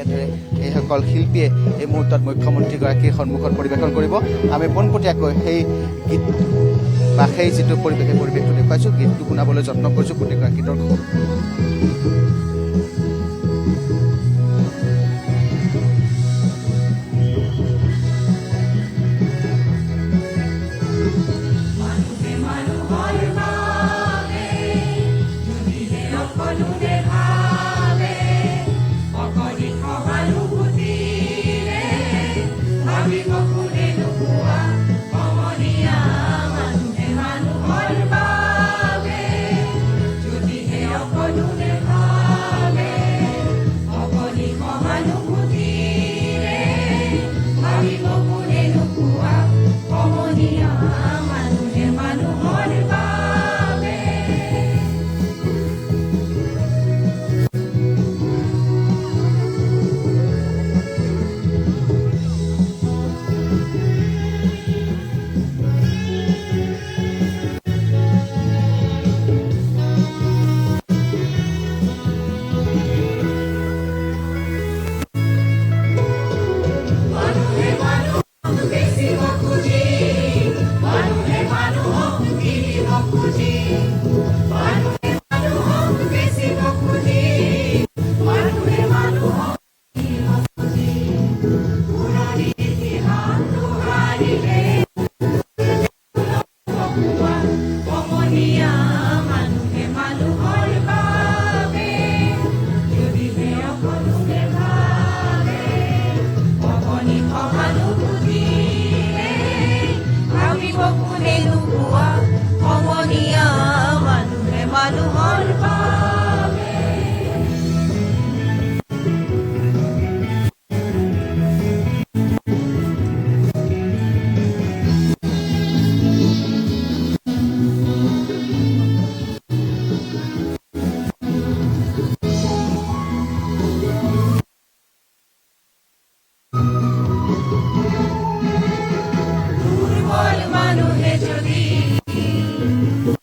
তেনেদৰে এইসকল শিল্পীয়ে এই মুহূৰ্তত মুখ্যমন্ত্ৰীগৰাকীৰ সন্মুখত পৰিৱেশন কৰিব। আমি পোনপটীয়াকৈ সেই গীত বা সেই যিটো পৰিৱেশটো দেখুৱাইছোঁ, গীতটো শুনাবলৈ যত্ন কৰিছোঁ প্ৰতিগৰাকী দৰ্শকক।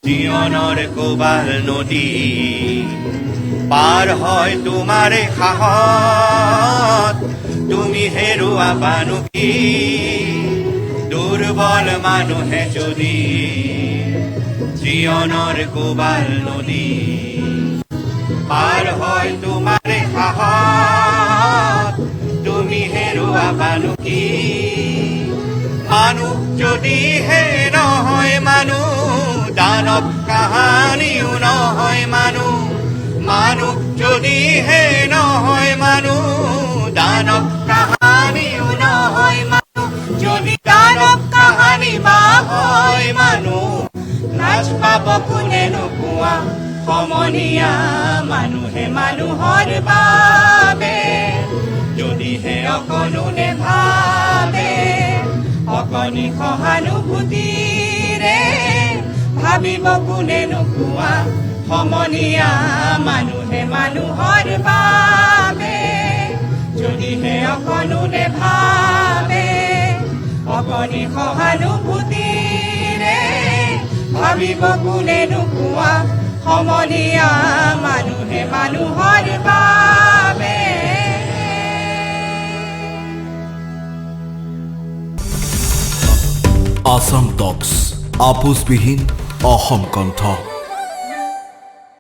জীৱনৰ কোবাল নদী পাৰ হয় তোমাৰে সাহত, তুমি হেৰুৱাবা নেকি দুৰ্বল মানুহে যদি জীৱনৰ কোবাল নদী পাৰ হয় তোমাৰে সাহত, তুমি হেৰুৱাবা নেকি মানুহ যদিহে নহয় মানুহ দানৱ কাহানিও নহয় মানুহ, মানুহ যদিহে নহয় মানুহ দানৱ কাহানিও নহয় মানুহ, যদি দানৱ কাহানি বা হয় মানুহ লাজ পাব কোনে নোপোৱা সমনীয়া মানুহে মানুহৰ বাবে, যদিহে অকণো নেভাবে অকণি সহানুভূতিৰে ভাবিব কোনে নোপোৱা সমনীয়া মানুহে মানুহৰ বাবে, যদিহে অকণো নেভাবে অকণি সহানুভূতিৰে ভাবিব কোনে নোপোৱা সমনীয়া মানুহে মানুহৰ বাবে। আসাম টক্স আপোচবিহীন অসম কণ্ঠ।